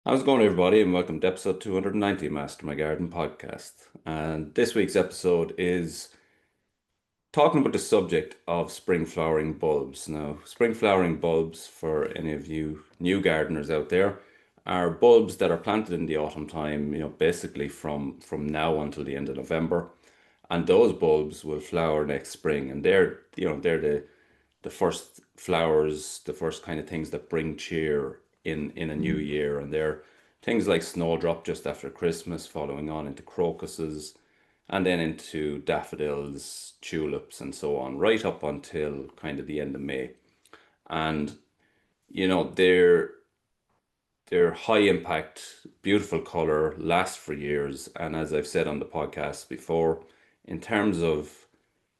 How's it going, everybody, and welcome to episode 290 of Master My Garden podcast. And this week's episode is talking about the subject of spring flowering bulbs. Now, spring flowering bulbs, for any of you new gardeners out there, are bulbs that are planted in the autumn time, basically from now until the end of November. And those bulbs will flower next spring, and they're the first flowers, the first kind of things that bring cheer in a new year. And they're things like snowdrop just after Christmas, following on into crocuses, and then into daffodils, tulips, and so on, right up until kind of the end of May. And you know, they're high impact, beautiful color, last for years. And as I've said on the podcast before, in terms of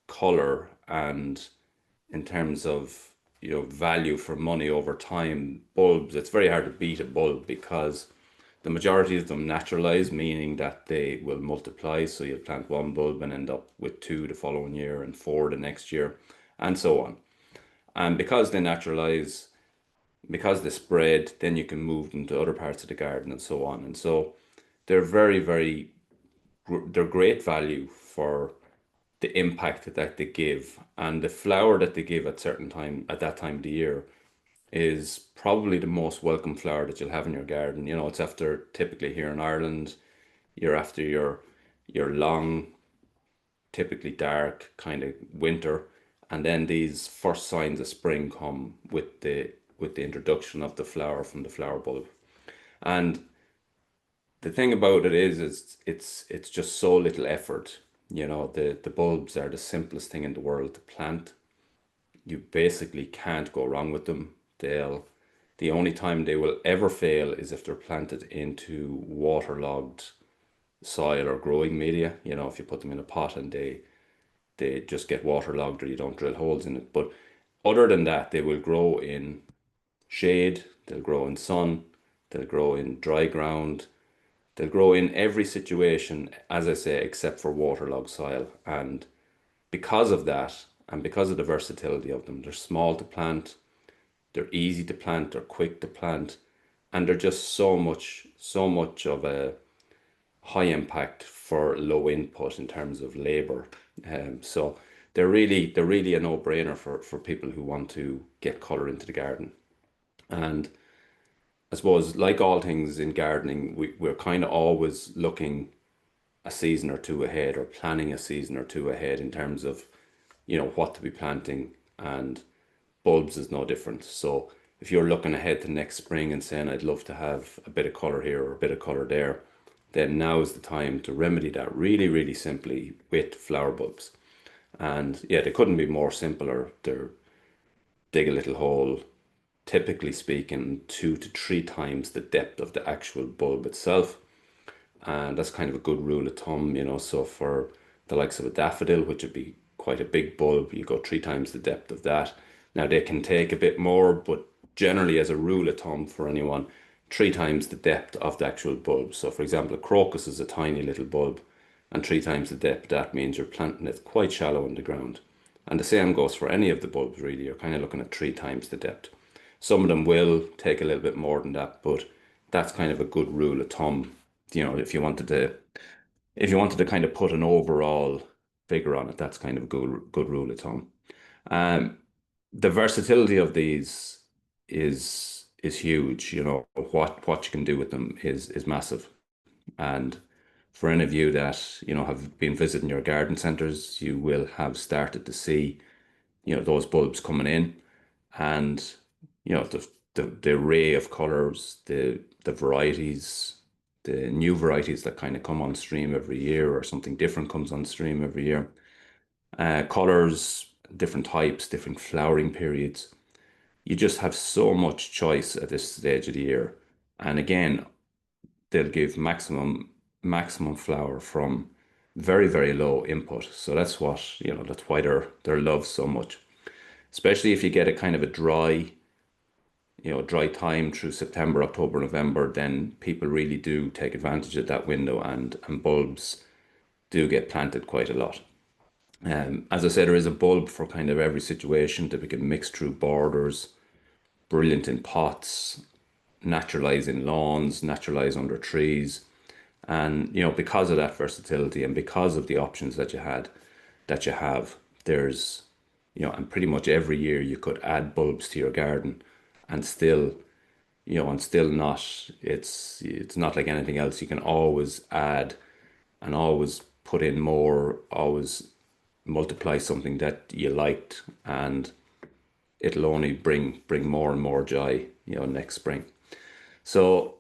color and in terms of value for money over time, bulbs, it's very hard to beat a bulb because the majority of them naturalize, meaning that they will multiply. So you'll plant one bulb and end up with two the following year and four the next year, and so on. And because they naturalize, because they spread, then you can move them to other parts of the garden and so on. And so they're they're great value for the impact that they give, and the flower that they give at that time of the year is probably the most welcome flower that you'll have in your garden. It's after, typically here in Ireland, you're after your long, typically dark kind of winter, and then these first signs of spring come with the introduction of the flower from the flower bulb. And the thing about it is it's just so little effort. The bulbs are the simplest thing in the world to plant. You basically can't go wrong with them. The only time they will ever fail is if they're planted into waterlogged soil or growing media. If you put them in a pot and they just get waterlogged, or you don't drill holes in it. But other than that, they will grow in shade, they'll grow in sun, they'll grow in dry ground, they'll grow in every situation, as I say, except for waterlogged soil. And because of that, and because of the versatility of them, they're small to plant, they're easy to plant, they're quick to plant, and they're just so much of a high impact for low input in terms of labor. So they're really a no-brainer for people who want to get color into the garden. And I suppose, like all things in gardening, we're kind of always looking a season or two ahead, or planning a season or two ahead in terms of, what to be planting. And bulbs is no different. So if you're looking ahead to next spring and saying, I'd love to have a bit of color here or a bit of color there, then now is the time to remedy that really, really simply with flower bulbs. And yeah, they couldn't be more simpler. They're dig a little hole, typically speaking, 2 to 3 times the depth of the actual bulb itself. And that's kind of a good rule of thumb. So for the likes of a daffodil, which would be quite a big bulb, you go 3 times the depth of that. Now they can take a bit more, but generally, as a rule of thumb for anyone, 3 times the depth of the actual bulb. So for example, a crocus is a tiny little bulb, and 3 times the depth, that means you're planting it quite shallow in the ground. And the same goes for any of the bulbs, really. You're kind of looking at 3 times the depth. Some of them will take a little bit more than that, but that's kind of a good rule of thumb. If you wanted to kind of put an overall figure on it, that's kind of a good rule of thumb. Um, the versatility of these is huge. What you can do with them is massive. And for any of you that have been visiting your garden centers, you will have started to see those bulbs coming in, and the array of colors, the varieties, the new varieties that kind of come on stream every year, or something different comes on stream every year. Colors, different types, different flowering periods. You just have so much choice at this stage of the year. And again, they'll give maximum flower from very, very low input. So that's why they're loved so much. Especially if you get a kind of a dry time through September, October, November, then people really do take advantage of that window, and bulbs do get planted quite a lot. As I said, there is a bulb for kind of every situation, that we can mix through borders, brilliant in pots, naturalize in lawns, naturalize under trees. And, because of that versatility and because of the options that you have, there's, and pretty much every year you could add bulbs to your garden and still, and still not, it's not like anything else. You can always add and always put in more, always multiply something that you liked, and it'll only bring more and more joy, next spring. So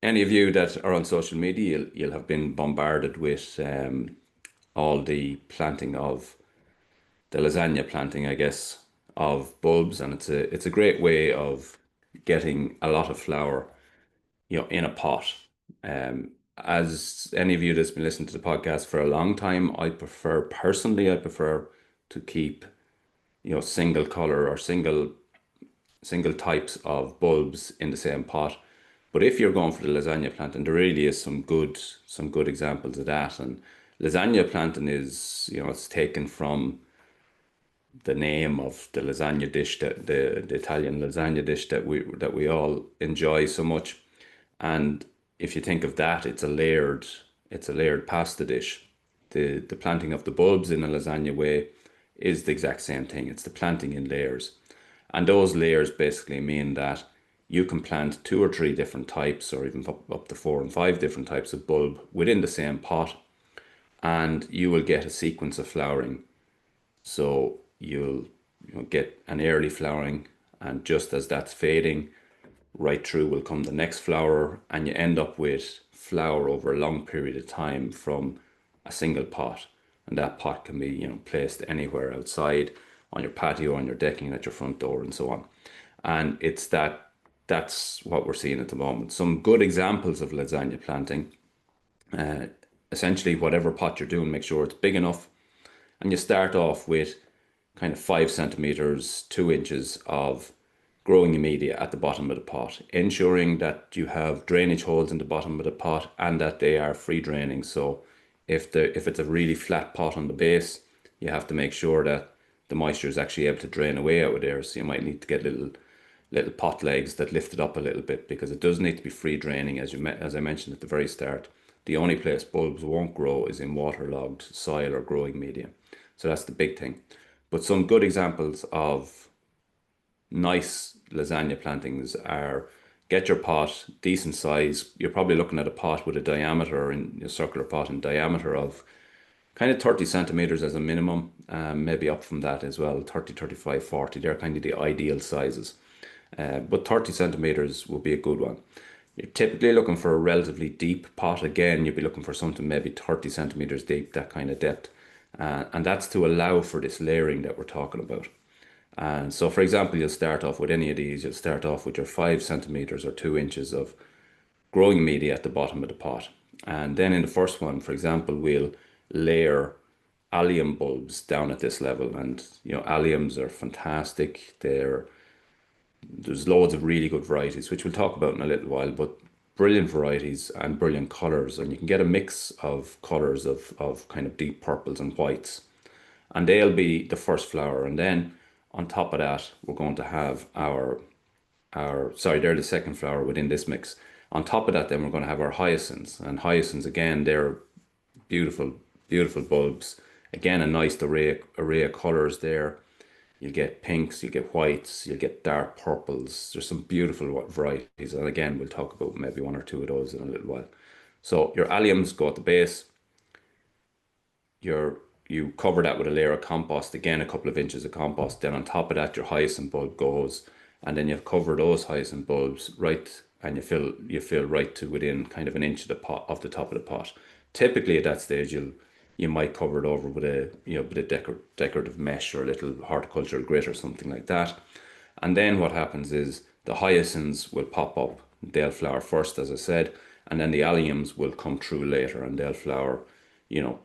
any of you that are on social media, you'll have been bombarded with all the planting of the lasagna planting, I guess, of bulbs, and it's a great way of getting a lot of flower, in a pot. As any of you that's been listening to the podcast for a long time, I prefer to keep, single color or single types of bulbs in the same pot. But if you're going for the lasagna planting, there really is some good examples of that. And lasagna planting is, it's taken from the name of the lasagna dish, that the Italian lasagna dish that we all enjoy so much. And if you think of that, it's a layered pasta dish. The planting of the bulbs in a lasagna way is the exact same thing. It's the planting in layers. And those layers basically mean that you can plant two or three different types, or even up to four and five different types of bulb within the same pot, and you will get a sequence of flowering. So you'll get an early flowering, and just as that's fading, right through will come the next flower, and you end up with flower over a long period of time from a single pot. And that pot can be, placed anywhere outside, on your patio, on your decking, at your front door, and so on. And that's what we're seeing at the moment. Some good examples of lasagna planting. Uh, Essentially, whatever pot you're doing, make sure it's big enough, and you start off with kind of 5 centimeters, 2 inches of growing media at the bottom of the pot, ensuring that you have drainage holes in the bottom of the pot and that they are free draining. So if it's a really flat pot on the base, you have to make sure that the moisture is actually able to drain away out of there. So you might need to get little pot legs that lift it up a little bit, because it does need to be free draining, as I mentioned at the very start. The only place bulbs won't grow is in waterlogged soil or growing media. So that's the big thing. But some good examples of nice lasagna plantings are: get your pot decent size. You're probably looking at a pot with a diameter, in a circular pot in diameter of kind of 30 centimeters as a minimum, maybe up from that as well, 30, 35, 40. They're kind of the ideal sizes. But 30 centimeters will be a good one. You're typically looking for a relatively deep pot. Again, you'd be looking for something maybe 30 centimeters deep, that kind of depth. And that's to allow for this layering that we're talking about. And so, for example, you'll start off with any of these. You'll start off with your 5 centimeters or 2 inches of growing media at the bottom of the pot. And then in the first one, for example, we'll layer allium bulbs down at this level. And, alliums are fantastic. There's loads of really good varieties, which we'll talk about in a little while, but brilliant varieties and brilliant colors. And you can get a mix of colors of kind of deep purples and whites. And they'll be the first flower. And then on top of that, we're going to have they're the second flower within this mix. On top of that, then we're going to have our hyacinths. And hyacinths, again, they're beautiful, beautiful bulbs. Again, a nice array of colors there. You get pinks, you get whites, you get dark purples. There's some beautiful varieties. And again, we'll talk about maybe one or two of those in a little while. So your alliums go at the base. You cover that with a layer of compost, again, a couple of inches of compost. Then on top of that, your hyacinth bulb goes, and then you cover those hyacinth bulbs right, and you fill right to within kind of an inch of the pot, of the top of the pot. Typically at that stage, you might cover it over with a bit of decorative mesh or a little horticultural grit or something like that. And then what happens is the hyacinths will pop up. They'll flower first, as I said, and then the alliums will come through later, and they'll flower, you know,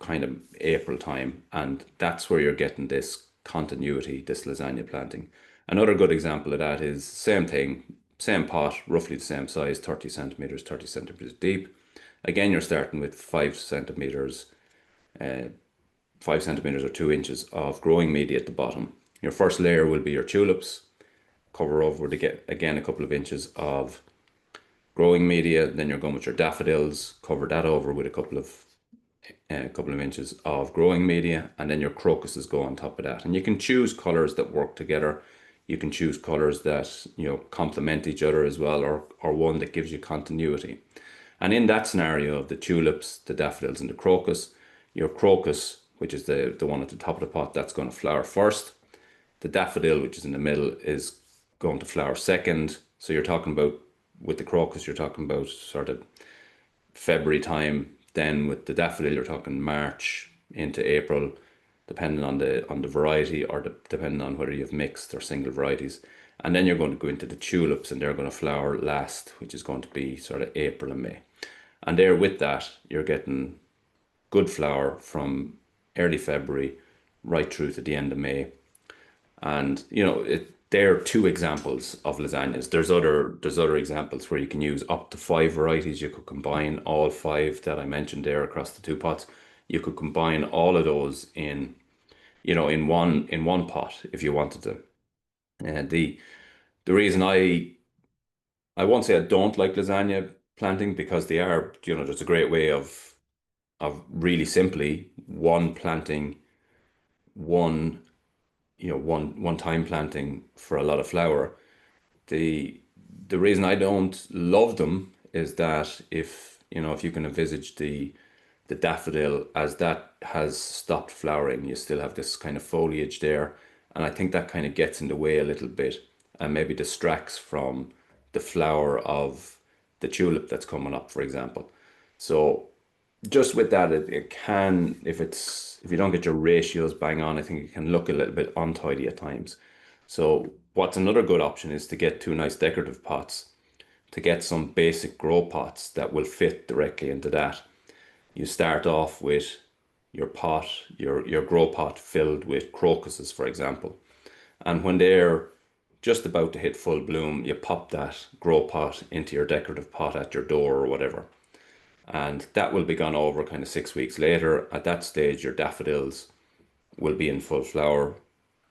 kind of April time. And that's where you're getting this continuity, this lasagna planting. Another good example of that is same thing, same pot, roughly the same size, 30 centimeters, 30 centimeters deep. Again, you're starting with 5 centimeters, 5 centimeters or 2 inches of growing media at the bottom. Your first layer will be your tulips. cover over to get again a couple of inches of growing media. Then you're going with your daffodils, cover that over with a couple of inches of growing media, and then your crocuses go on top of that. And you can choose colors that work together. You can choose colors that, complement each other as well, or one that gives you continuity. And in that scenario of the tulips, the daffodils, and the crocus, your crocus, which is the one at the top of the pot, that's going to flower first. The daffodil, which is in the middle, is going to flower second. So you're talking about, with the crocus, you're talking about sort of February time. Then with the daffodil, you're talking March into April, depending on the variety, or depending on whether you've mixed or single varieties. And then you're going to go into the tulips, and they're going to flower last, which is going to be sort of April and May. And there with that, you're getting good flower from early February right through to the end of May. And there are two examples of lasagnas. There's other examples where you can use up to 5 varieties. You could combine all 5 that I mentioned there across the 2 pots. You could combine all of those in one pot if you wanted to. And the reason I won't say I don't like lasagna planting, because they are, there's a great way of really simply one planting, one one time planting for a lot of flower. The the reason I don't love them is that if you can envisage the daffodil, as that has stopped flowering, you still have this kind of foliage there, and I think that kind of gets in the way a little bit and maybe distracts from the flower of the tulip that's coming up, for example. So just with that, it can, if you don't get your ratios bang on, I think it can look a little bit untidy at times. So what's another good option is to get 2 nice decorative pots, to get some basic grow pots that will fit directly into that. You start off with your pot, your grow pot filled with crocuses, for example. And when they're just about to hit full bloom, you pop that grow pot into your decorative pot at your door or whatever. And that will be gone over kind of 6 weeks later. At that stage, your daffodils will be in full flower,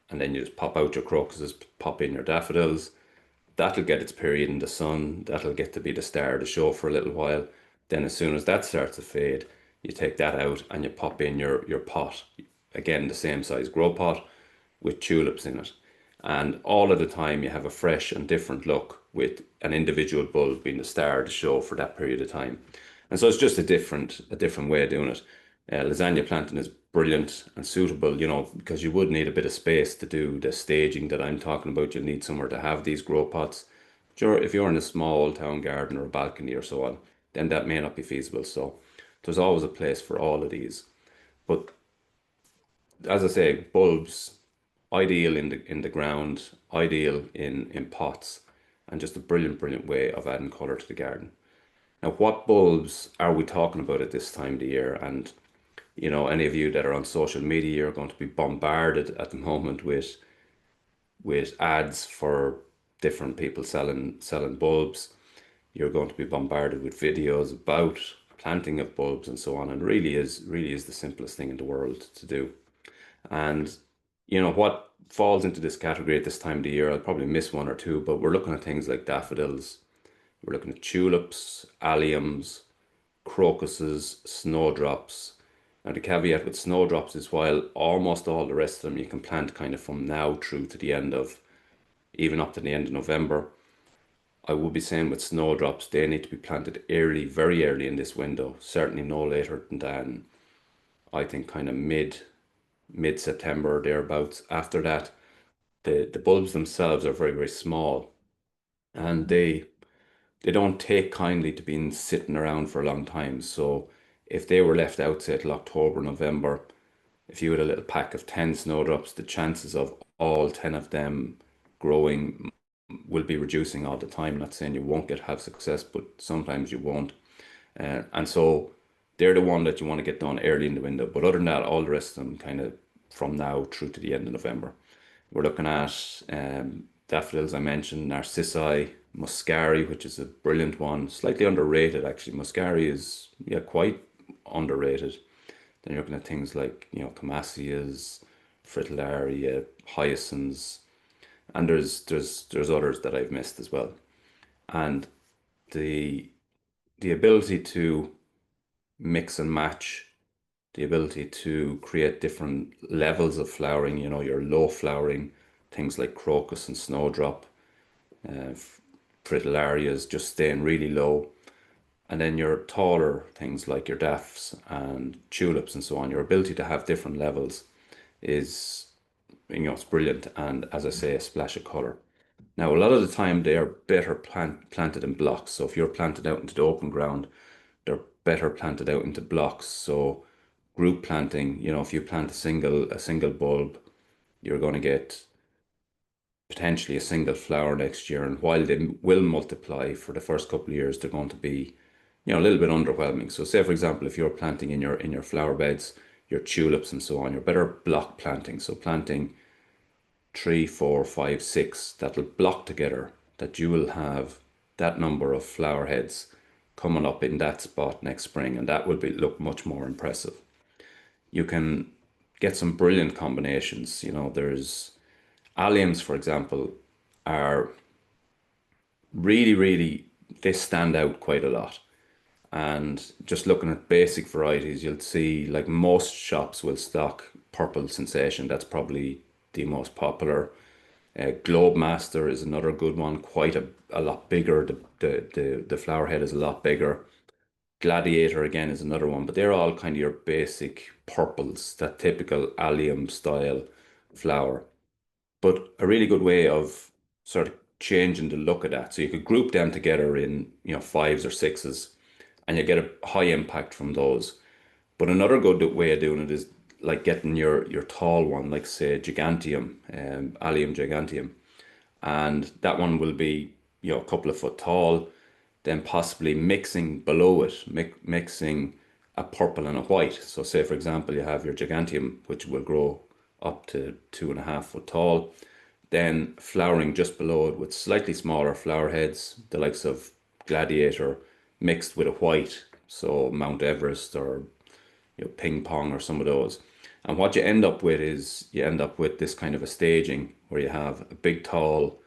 and then you just pop out your crocuses, pop in your daffodils. That'll get its period in the sun. That'll get to be the star of the show for a little while. Then as soon as that starts to fade, you take that out and you pop in your pot. Again, the same size grow pot with tulips in it. And all of the time you have a fresh and different look, with an individual bulb being the star of the show for that period of time. And so it's just a different way of doing it. Lasagna planting is brilliant and suitable, because you would need a bit of space to do the staging that I'm talking about. You'll need somewhere to have these grow pots. Sure, if you're in a small town garden or a balcony or so on, then that may not be feasible. So there's always a place for all of these. But as I say, bulbs, ideal in the ground, ideal in pots, and just a brilliant, brilliant way of adding colour to the garden. Now, what bulbs are we talking about at this time of the year? And any of you that are on social media are going to be bombarded at the moment with ads for different people selling bulbs. You're going to be bombarded with videos about planting of bulbs and so on. And really is the simplest thing in the world to do. And what falls into this category at this time of the year, I'll probably miss one or two, but we're looking at things like daffodils, we're looking at tulips, alliums, crocuses, snowdrops. Now the caveat with snowdrops is, while almost all the rest of them you can plant kind of from now through to the end of, even up to the end of November, I would be saying with snowdrops, they need to be planted early, very early in this window, certainly no later than I think kind of mid-September or thereabouts. After that, the bulbs themselves are very, very small, and they don't take kindly to being sitting around for a long time. So if they were left out, say till October, November, if you had a little pack of 10 snowdrops, the chances of all 10 of them growing will be reducing all the time. Not saying you won't have success, but sometimes you won't. And so they're the one that you want to get done early in the window. But other than that, all the rest of them kind of from now through to the end of November. We're looking at daffodils, I mentioned, narcissi, muscari, which is a brilliant one, slightly underrated actually. Muscari is, yeah, quite underrated. Then you're looking at things like, camassias, fritillaria, hyacinths, And there's others that I've missed as well. And the the ability to mix and match, the ability to create different levels of flowering, your low flowering, things like crocus and snowdrop, uh, fritillarias just staying really low. And then your taller things like your daffs and tulips and so on, your ability to have different levels is, it's brilliant. And as I say, a splash of color. Now, a lot of the time they are better planted in blocks. So if you're planted out into the open ground, they're better planted out into blocks. So group planting, if you plant a single bulb, you're going to get potentially a single flower next year. And while they will multiply for the first couple of years, they're going to be, a little bit underwhelming. So say for example, if you're planting in your flower beds, your tulips and so on, you're better block planting. So planting three, four, five, six that'll block together, that you will have that number of flower heads coming up in that spot next spring, and that will look much more impressive. You can get some brilliant combinations. There's alliums, for example, are really, really, they stand out quite a lot. And just looking at basic varieties, you'll see like most shops will stock Purple Sensation. That's probably the most popular. Globe Master is another good one, quite a lot bigger. The flower head is a lot bigger. Gladiator again is another one, but they're all kind of your basic purples, that typical allium style flower. But a really good way of sort of changing the look of that. So you could group them together in, fives or sixes, and you get a high impact from those. But another good way of doing it is like getting your tall one, like say Gigantium, Allium Gigantium, and that one will be, a couple of foot tall, then possibly mixing below it, mixing a purple and a white. So say for example, you have your Gigantium, which will grow up to 2.5 foot tall, then flowering just below it with slightly smaller flower heads, the likes of Gladiator, mixed with a white, so Mount Everest or ping pong or some of those. And what you end up with is you end up with this kind of a staging where you have a big tall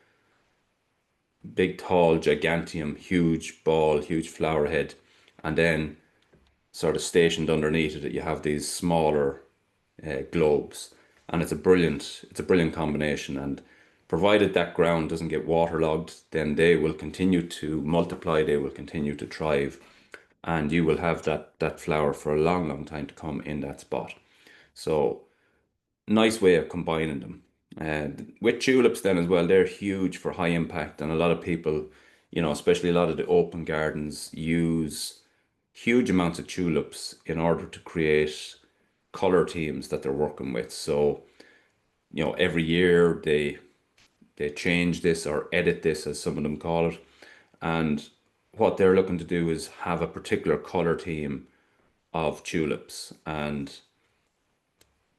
gigantium, huge ball, huge flower head, and then sort of stationed underneath it, you have these smaller globes, and it's a brilliant combination. And provided that ground doesn't get waterlogged, then they will continue to multiply, they will continue to thrive, and you will have that flower for a long, long time to come in that spot. So nice way of combining them. With tulips then as well, they're huge for high impact, and a lot of people, especially a lot of the open gardens, use huge amounts of tulips in order to create color teams that they're working with. So, every year they change this or edit this, as some of them call it. And what they're looking to do is have a particular color team of tulips. And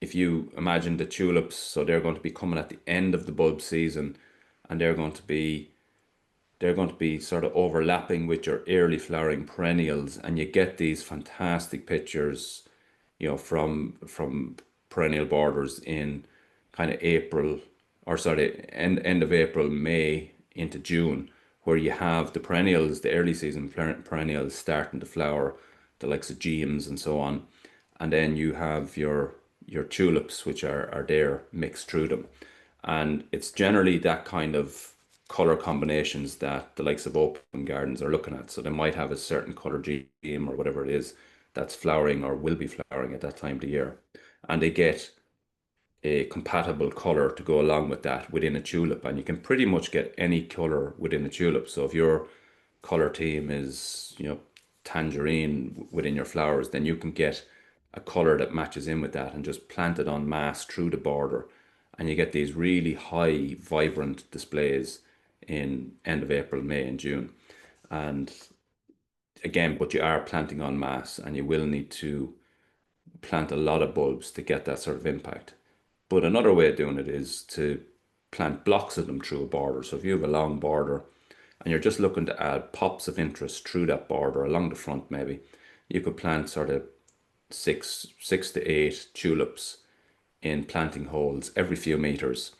if you imagine the tulips, so they're going to be coming at the end of the bulb season, and they're going to be sort of overlapping with your early flowering perennials, and you get these fantastic pictures, from perennial borders in kind of April, or sorry, end of April, May into June, where you have the perennials, the early season perennials starting to flower, the likes of geums and so on, and then you have your tulips, which are there mixed through them. And it's generally that kind of color combinations that the likes of open gardens are looking at. So they might have a certain color gem or whatever it is that's flowering or will be flowering at that time of the year. And they get a compatible color to go along with that within a tulip. And you can pretty much get any color within a tulip. So if your color team is, tangerine within your flowers, then you can get a color that matches in with that and just plant it en masse through the border. And you get these really high, vibrant displays in end of April, May, and June. And again, but you are planting en masse, and you will need to plant a lot of bulbs to get that sort of impact. But another way of doing it is to plant blocks of them through a border. So if you have a long border and you're just looking to add pops of interest through that border along the front, maybe you could plant sort of six to eight tulips in planting holes every few meters,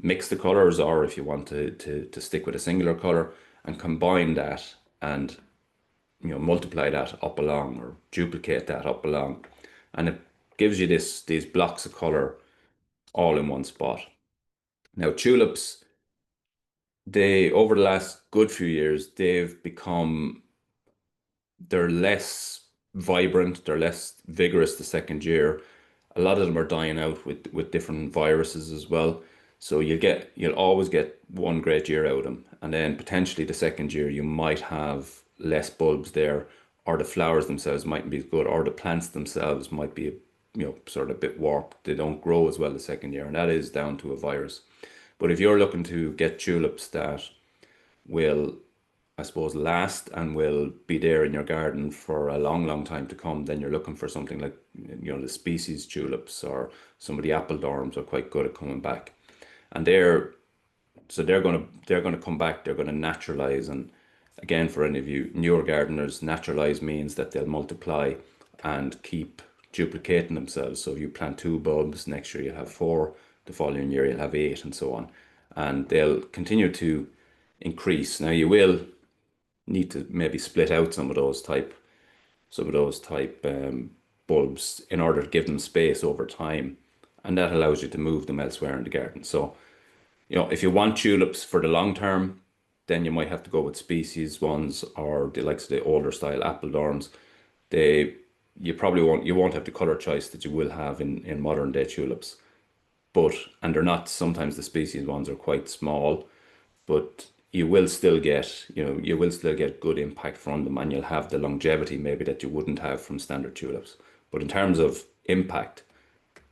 mix the colors, or if you want to stick with a singular color and combine that and multiply that up along or duplicate that up along, and it gives you these blocks of color all in one spot. Now tulips, they over the last good few years, they're less vibrant, they're less vigorous the second year. A lot of them are dying out with different viruses as well. So you'll always get one great year out of them, and then potentially the second year you might have less bulbs there, or the flowers themselves mightn't be as good, or the plants themselves might be sort of a bit warped. They don't grow as well the second year, and that is down to a virus. But if you're looking to get tulips that will, I suppose, last and will be there in your garden for a long, long time to come, then you're looking for something like, the species tulips, or some of the apple dorms are quite good at coming back. And they're gonna come back, they're gonna naturalize. And again, for any of you newer gardeners, naturalize means that they'll multiply and keep duplicating themselves. So if you plant two bulbs, next year you'll have four, the following year you'll have eight, and so on. And they'll continue to increase. Now you will need to maybe split out some of those type bulbs in order to give them space over time, and that allows you to move them elsewhere in the garden. So if you want tulips for the long term, then you might have to go with species ones, or the likes of the older style apple dorms. They you won't have the color choice that you will have in modern day tulips. But and they're not sometimes the species ones are quite small, but you will still get good impact from them, and you'll have the longevity maybe that you wouldn't have from standard tulips. But in terms of impact,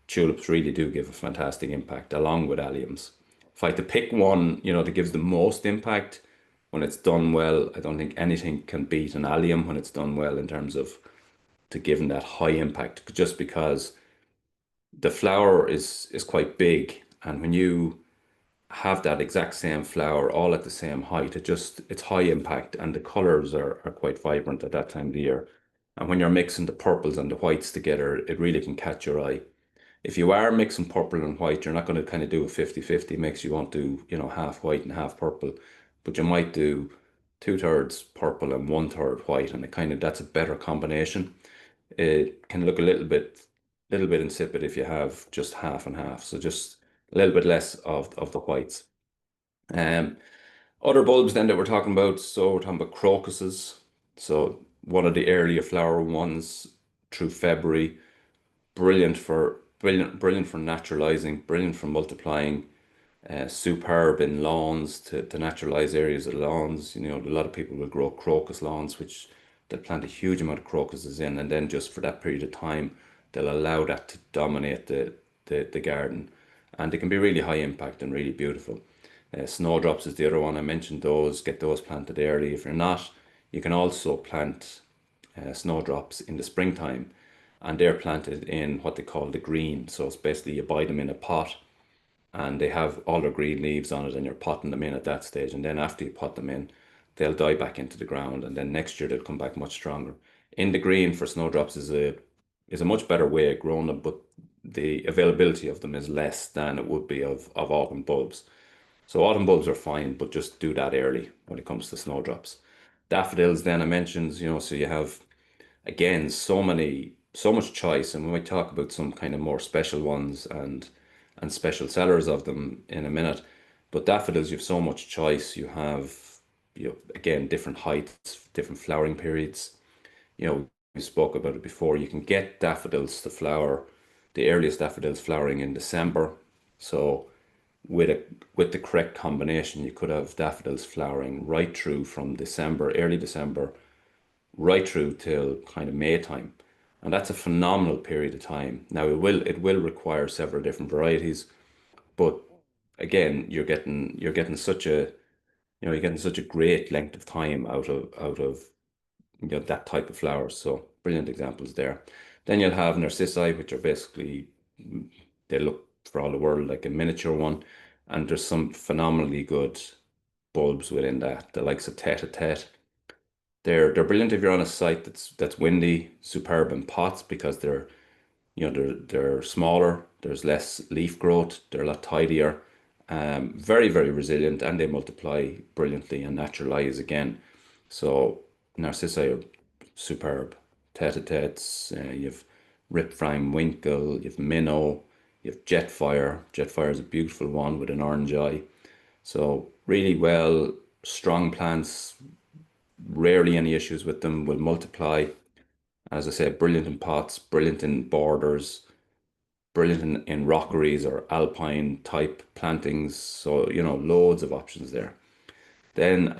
tulips really do give a fantastic impact along with alliums. If I had to pick one, that gives the most impact when it's done well, I don't think anything can beat an allium when it's done well in terms of to giving that high impact, just because the flower is quite big, and when you have that exact same flower all at the same height, it's high impact, and the colors are quite vibrant at that time of the year. And when you're mixing the purples and the whites together, it really can catch your eye. If you are mixing purple and white, you're not going to kind of do a 50-50 mix. You won't do, half white and half purple, but you might do two-thirds purple and one-third white, and that's a better combination. It can look a little bit insipid if you have just half and half, so just a little bit less of the whites. Um, Other bulbs then that we're talking about, so we're talking about crocuses. So one of the earlier flower ones through February, brilliant for naturalizing, brilliant for multiplying, superb in lawns to naturalize areas of lawns. A lot of people will grow crocus lawns, which they'll plant a huge amount of crocuses in, and then just for that period of time, they'll allow that to dominate the garden. And they can be really high impact and really beautiful. Snowdrops is the other one. I mentioned those, get those planted early. If you're not, you can also plant snowdrops in the springtime, and they're planted in what they call the green. So it's basically you buy them in a pot, and they have all their green leaves on it, and you're potting them in at that stage. And then after you pot them in, they'll die back into the ground, and then next year they'll come back much stronger. In the green for snowdrops is a much better way of growing them, but the availability of them is less than it would be of autumn bulbs. So autumn bulbs are fine, but just do that early when it comes to snowdrops. Daffodils, then I mentioned, so you have again so much choice, and we might talk about some kind of more special ones and special sellers of them in a minute. But daffodils, you have so much choice. You have again different heights, different flowering periods. We spoke about it before. You can get daffodils to flower, the earliest daffodils flowering in December. So with the correct combination, you could have daffodils flowering right through from December, early December, right through till kind of May time. And that's a phenomenal period of time. Now it will require several different varieties, but again, you're getting such a great length of time out of that type of flowers. So brilliant examples there. Then you'll have narcissi, which are basically, they look for all the world like a miniature one, and there's some phenomenally good bulbs within that. The likes of tete-a-tete. They're brilliant if you're on a site that's windy, superb in pots, because they're smaller, there's less leaf growth, they're a lot tidier, Very, very resilient, and they multiply brilliantly and naturalize again. So Narcissi are superb. Tete-a-tetes, you've Ripframe Winkle, you've Minnow, you've Jetfire. Jetfire is a beautiful one with an orange eye. So really well, strong plants, rarely any issues with them, will multiply. As I say, brilliant in pots, brilliant in borders, brilliant in rockeries or alpine type plantings. So, loads of options there. Then,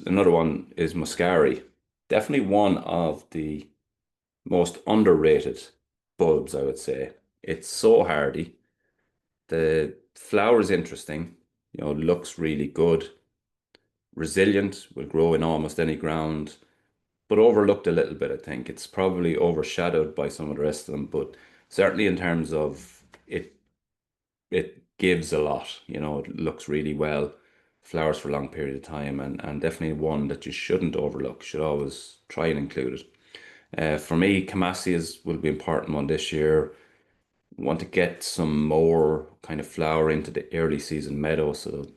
another one is Muscari. Definitely one of the most underrated bulbs, I would say. It's so hardy. The flower is interesting, looks really good, resilient, will grow in almost any ground, but overlooked a little bit, I think. It's probably overshadowed by some of the rest of them, but certainly in terms of it gives a lot, it looks really well, flowers for a long period of time, and definitely one that you shouldn't overlook, should always try and include it. For me, Camassias will be important one this year. Want to get some more kind of flower into the early season meadow, so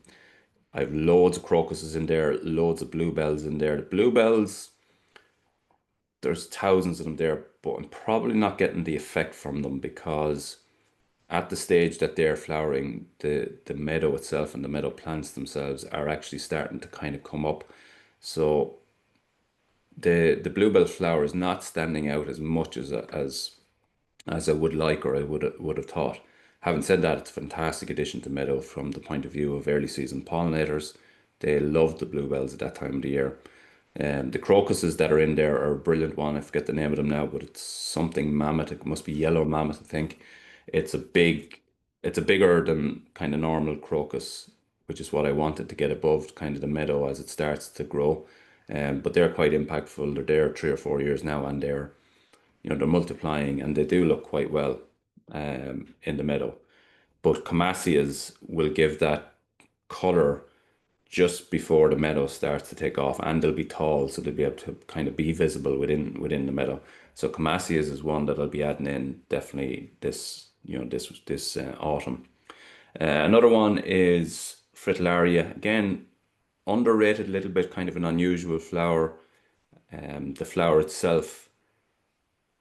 I've loads of crocuses in there, loads of bluebells in there. The bluebells, there's thousands of them there, but I'm probably not getting the effect from them because at the stage that they're flowering, the meadow itself and the meadow plants themselves are actually starting to kind of come up. So the bluebell flower is not standing out as much as I would like or I would have thought. Having said that, it's a fantastic addition to meadow from the point of view of early season pollinators. They love the bluebells at that time of the year. The crocuses that are in there are a brilliant one. I forget the name of them now, but it's something mammoth. It must be yellow mammoth, I think. It's a big, it's a bigger than kind of normal crocus, which is what I wanted to get above kind of the meadow as it starts to grow. But they're quite impactful. They're there 3 or 4 years now, and they're multiplying, and they do look quite well in the meadow. But Camassias will give that color just before the meadow starts to take off, and they'll be tall, so they'll be able to kind of be visible within the meadow. So Camassias is one that I'll be adding in definitely this autumn. Another one is Fritillaria. Again, underrated a little bit, kind of an unusual flower. The flower itself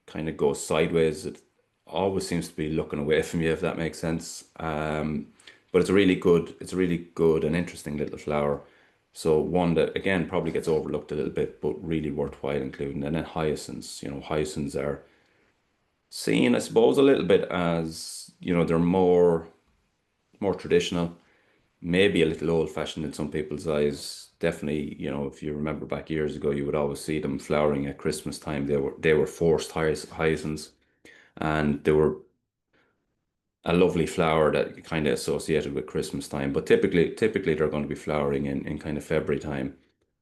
kind of goes sideways. It always seems to be looking away from you, if that makes sense. But it's a really good and interesting little flower. So one that again probably gets overlooked a little bit, but really worthwhile including. And then hyacinths, hyacinths are seen, I suppose, a little bit as, they're more traditional, maybe a little old-fashioned in some people's eyes. Definitely, if you remember back years ago, you would always see them flowering at Christmas time. They were forced hyacinths, and they were a lovely flower that kind of associated with Christmas time. But typically they're going to be flowering in kind of February time,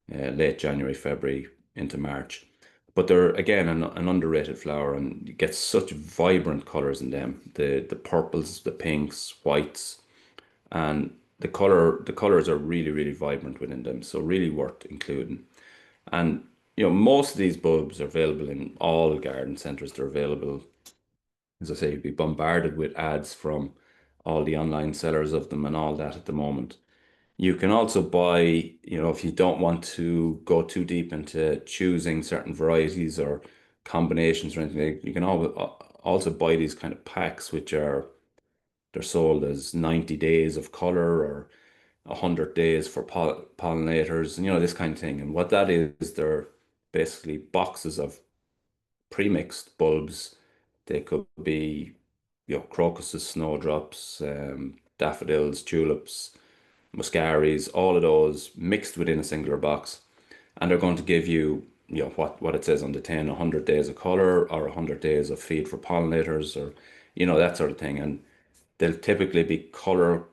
late January, February into March. But they're again an underrated flower, and you get such vibrant colors in them. The purples, the pinks, whites, and the colors are really, really vibrant within them. So really worth including. And most of these bulbs are available in all garden centers. They're available, as I say, you'd be bombarded with ads from all the online sellers of them and all that at the moment. You can also buy, if you don't want to go too deep into choosing certain varieties or combinations or anything, you can also buy these kind of packs, which they're sold as 90 days of color or 100 days for pollinators, and this kind of thing. And what that is, they're basically boxes of pre-mixed bulbs. They could be, crocuses, snowdrops, daffodils, tulips, muscaries, all of those mixed within a singular box. And they're going to give you, what it says on the tin, 100 days of color or 100 days of feed for pollinators, or, that sort of thing. And they'll typically be color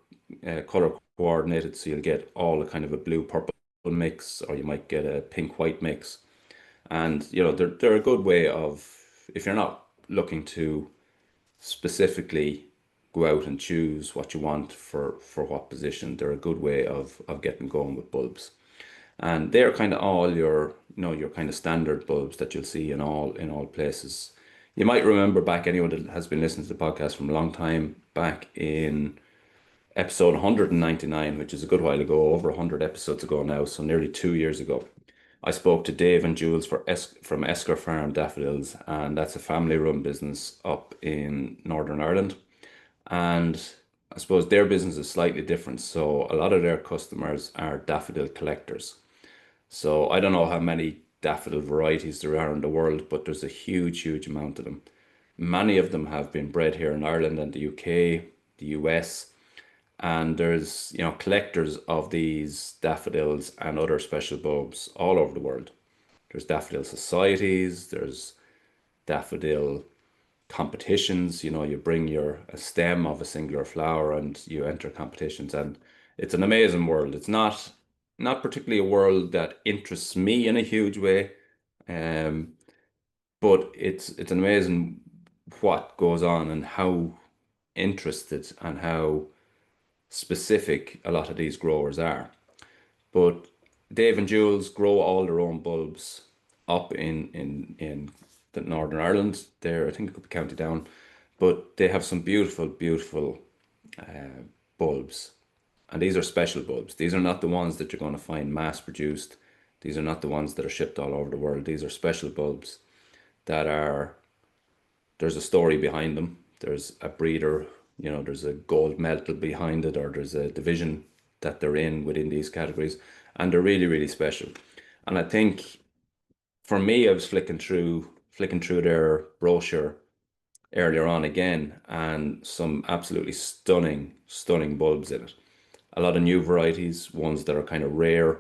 coordinated, so you'll get all a kind of a blue purple mix, or you might get a pink white mix. And they're a good way of, if you're not looking to specifically go out and choose what you want for what position, they're a good way of getting going with bulbs. And they're kind of all your kind of standard bulbs that you'll see in all places. You might remember back, anyone that has been listening to the podcast from a long time back in episode 199, which is a good while ago, over 100 episodes ago now, so nearly 2 years ago. I spoke to Dave and Jules from Esker Farm Daffodils, and that's a family-run business up in Northern Ireland. And I suppose their business is slightly different. So a lot of their customers are daffodil collectors. So I don't know how many daffodil varieties there are in the world, but there's a huge, huge amount of them. Many of them have been bred here in Ireland and the UK, the US, and there's, collectors of these daffodils and other special bulbs all over the world. There's daffodil societies, there's daffodil competitions. You bring your a stem of a singular flower and you enter competitions, and it's an amazing world. It's not particularly a world that interests me in a huge way, um, but it's an amazing what goes on and how interested and how specific a lot of these growers are. But Dave and Jules grow all their own bulbs up in the Northern Ireland. There, I think it could be County Down, but they have some beautiful, beautiful bulbs, and these are special bulbs. These are not the ones that you're going to find mass produced. These are not the ones that are shipped all over the world. These are special bulbs that are, there's a story behind them. There's a breeder, there's a gold medal behind it, or there's a division that they're in within these categories, and they're really, really special. And I think for me, I was flicking through their brochure earlier on again, and some absolutely stunning, stunning bulbs in it. A lot of new varieties, ones that are kind of rare,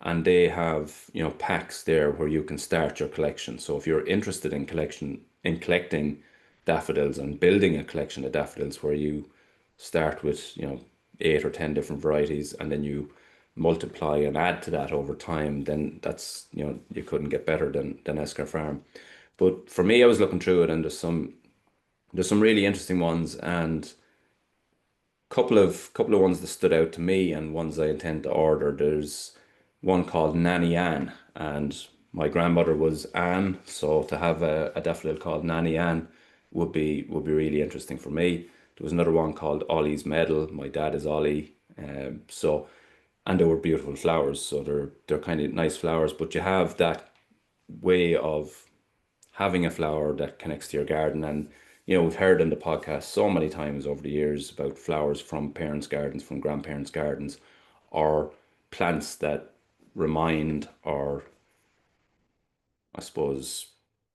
and they have, packs there where you can start your collection. So if you're interested in collecting daffodils and building a collection of daffodils where you start with, 8 or 10 different varieties, and then you multiply and add to that over time, then that's, you couldn't get better than Esker Farm. But for me, I was looking through it, and there's some really interesting ones, and couple of ones that stood out to me and ones I intend to order. There's one called Nanny Ann, and my grandmother was Anne, so to have a daffodil called Nanny Ann would be really interesting for me. There was another one called Ollie's Medal. My dad is Ollie, so and they were beautiful flowers. So they're kind of nice flowers, but you have that way of having a flower that connects to your garden. And we've heard in the podcast so many times over the years about flowers from parents' gardens, from grandparents' gardens, or plants that remind, or I suppose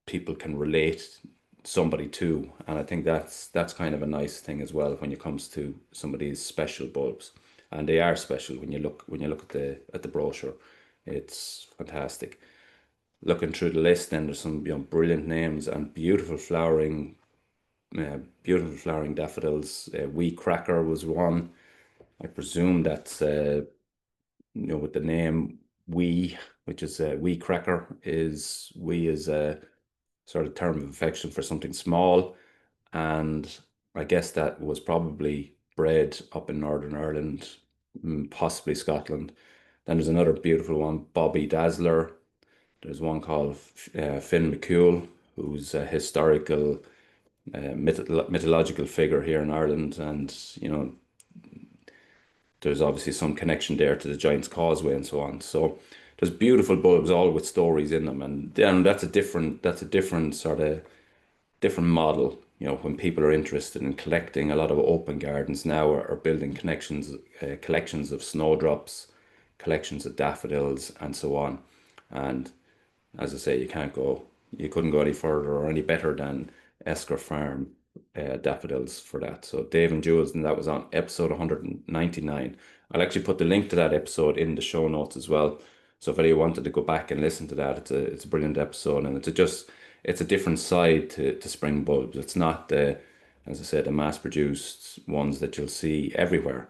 people can relate somebody to. And I think that's kind of a nice thing as well when it comes to some of these special bulbs. And they are special when you look at the brochure. It's fantastic. Looking through the list, then there's some, brilliant names and beautiful flowering daffodils. Wee Cracker was one. I presume that's with the name Wee, which is Wee Cracker, is Wee is a sort of term of affection for something small, and I guess that was probably bred up in Northern Ireland, possibly Scotland. Then there's another beautiful one, Bobby Dazzler. There's one called Finn McCool, who's a historical mythological figure here in Ireland, and there's obviously some connection there to the Giant's Causeway and so on. So there's beautiful bulbs, all with stories in them, and then that's a different sort of different model. When people are interested in collecting, a lot of open gardens now are building collections of snowdrops, collections of daffodils, and so on. And as I say, you couldn't go any further or any better than Esker Farm daffodils for that. So Dave and Jules, and that was on episode 199. I'll actually put the link to that episode in the show notes as well. So if anyone wanted to go back and listen to that, it's a brilliant episode, and it's a different side to spring bulbs. It's not as I said, the mass produced ones that you'll see everywhere.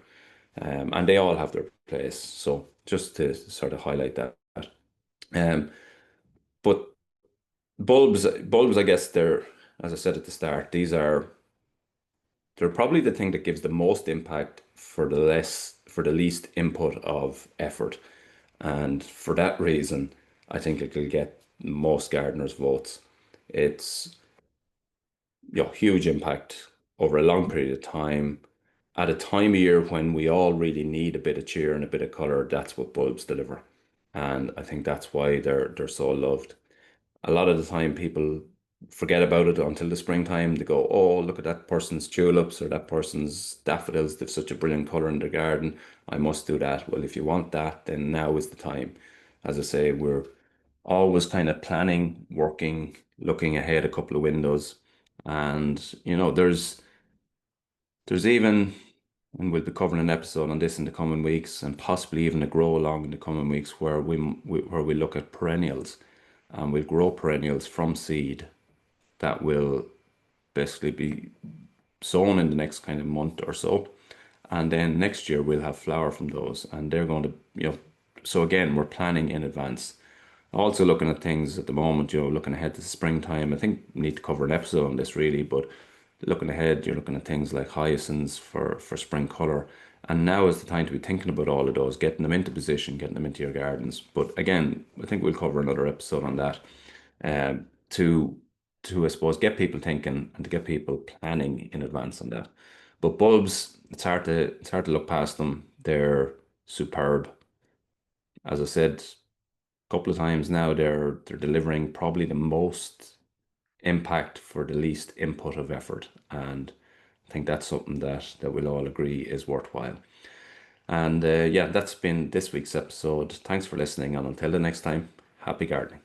And they all have their place. So just to sort of highlight that. Um, but bulbs, I guess as I said at the start, they're probably the thing that gives the most impact for the least input of effort. And for that reason, I think it will get most gardeners' votes. It's huge impact over a long period of time. at a time of year when we all really need a bit of cheer and a bit of color, that's what bulbs deliver. And I think that's why they're so loved. A lot of the time people forget about it until the springtime. They go, oh, look at that person's tulips or that person's daffodils. They've such a brilliant color in their garden. I must do that. Well, if you want that, then now is the time. As I say, we're always kind of planning, working, looking ahead a couple of windows. And, there's even, and we'll be covering an episode on this in the coming weeks, and possibly even a grow along in the coming weeks where we look at perennials, and we'll grow perennials from seed that will basically be sown in the next kind of month or so, and then next year we'll have flower from those, and they're going to, so again, we're planning in advance. Also looking at things at the moment, looking ahead to springtime. I think we need to cover an episode on this really, but looking ahead, you're looking at things like hyacinths for spring color. And now is the time to be thinking about all of those, getting them into position, getting them into your gardens. But again, I think we'll cover another episode on that, to I suppose get people thinking and to get people planning in advance on that. But bulbs, it's hard to look past them. They're superb. As I said, couple of times now, they're delivering probably the most impact for the least input of effort, and I think that's something that we'll all agree is worthwhile. And yeah, that's been this week's episode. Thanks for listening, and until the next time, happy gardening.